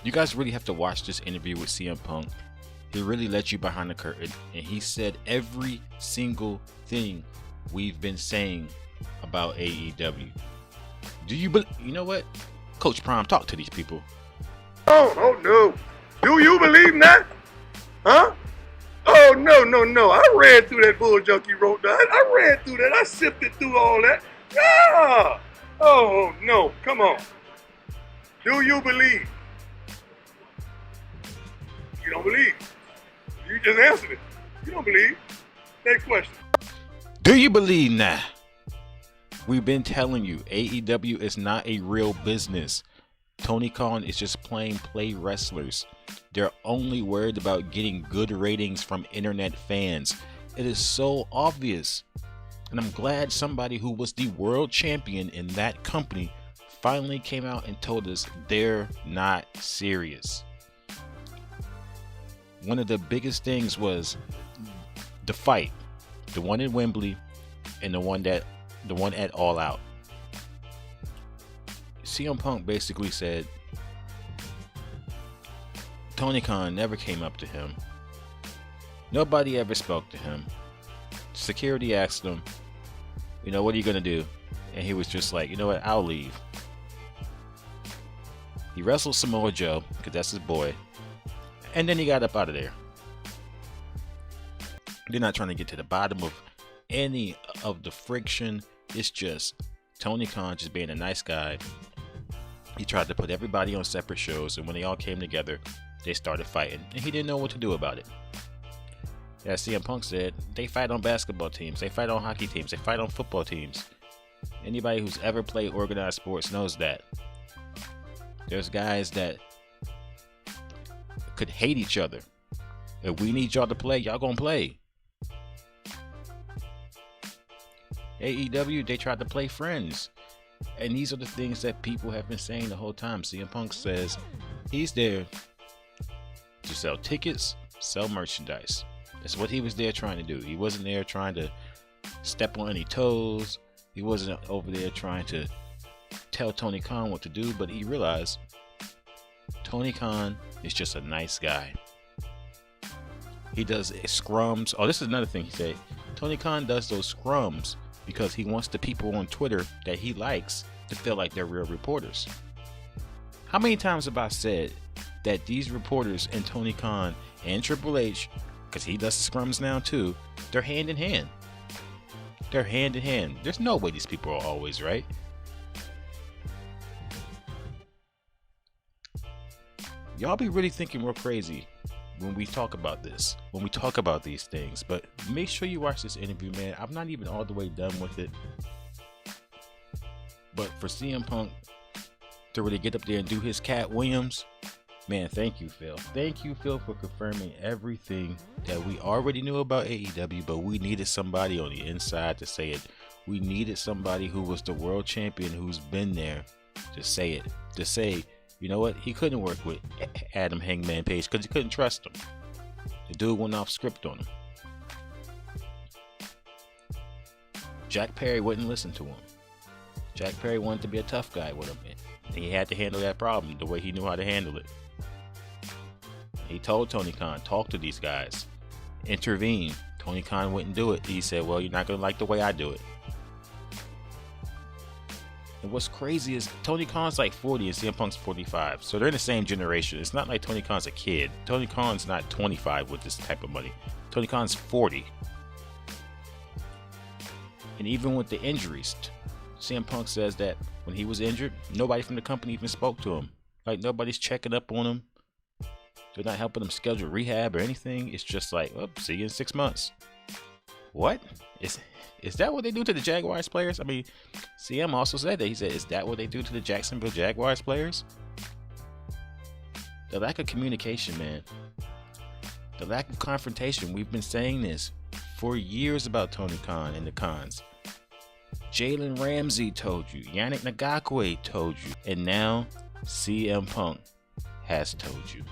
You guys really have to watch this interview with CM Punk. He really let you behind the curtain, and he said every single thing we've been saying about AEW. You know what? Coach Prime, talk to these people. Oh no. Do you believe in that? Huh? Oh, no. I read through that bull junk he wrote down. I read through that. I sifted through all that. Yeah. Oh, no. Come on. Do you believe? You don't believe. You just answered it. You don't believe. Next question. Do you believe now? We've been telling you, AEW is not a real business. Tony Khan is just plain play wrestlers. They're only worried about getting good ratings from internet fans. It is so obvious. And I'm glad somebody who was the world champion in that company finally came out and told us they're not serious. One of the biggest things was the fight, the one in Wembley and the one at All Out. CM Punk basically said Tony Khan never came up to him. Nobody ever spoke to him. Security asked him, what are you going to do? And he was just like, you know what, I'll leave. He wrestled Samoa Joe, because that's his boy. And then he got up out of there. They're not trying to get to the bottom of any of the friction. It's just Tony Khan just being a nice guy. He tried to put everybody on separate shows, and when they all came together, they started fighting, and he didn't know what to do about it. As CM Punk said, they fight on basketball teams, they fight on hockey teams, they fight on football teams. Anybody who's ever played organized sports knows that. There's guys that could hate each other. If we need y'all to play, y'all gonna play. AEW, they tried to play friends. And these are the things that people have been saying the whole time. CM Punk says he's there to sell tickets, sell merchandise. That's what he was there trying to do. He wasn't there trying to step on any toes. He wasn't over there trying to tell Tony Khan what to do, but he realized Tony Khan is just a nice guy. He does scrums. Oh, this is another thing he said. Tony Khan does those scrums because he wants the people on Twitter that he likes to feel like they're real reporters. How many times have I said that these reporters and Tony Khan and Triple H, because he does the scrums now too, they're hand in hand. They're hand in hand. There's no way these people are always right. Y'all be really thinking we're crazy when we talk about this, when we talk about these things, but make sure you watch this interview, man. I'm not even all the way done with it, but for CM Punk to really get up there and do his Cat Williams, man, thank you, Phil. Thank you, Phil, for confirming everything that we already knew about AEW, but we needed somebody on the inside to say it. We needed somebody who was the world champion, who's been there, to say it, to say, you know what? He couldn't work with Adam Hangman Page because he couldn't trust him. The dude went off script on him. Jack Perry wouldn't listen to him. Jack Perry wanted to be a tough guy with him. And he had to handle that problem the way he knew how to handle it. He told Tony Khan, talk to these guys. Intervene. Tony Khan wouldn't do it. He said, well, you're not going to like the way I do it. And what's crazy is Tony Khan's like 40 and CM Punk's 45. So they're in the same generation. It's not like Tony Khan's a kid. Tony Khan's not 25 with this type of money. Tony Khan's 40. And even with the injuries, CM Punk says that when he was injured, nobody from the company even spoke to him. Like, nobody's checking up on him. They're not helping him schedule rehab or anything. It's just like, oh, see you in 6 months. What? Is that what they do to the Jaguars players? I mean, CM also said that. He said, is that what they do to the Jacksonville Jaguars players? The lack of communication, man. The lack of confrontation. We've been saying this for years about Tony Khan and the Khans. Jalen Ramsey told you. Yannick Ngakoue told you. And now CM Punk has told you.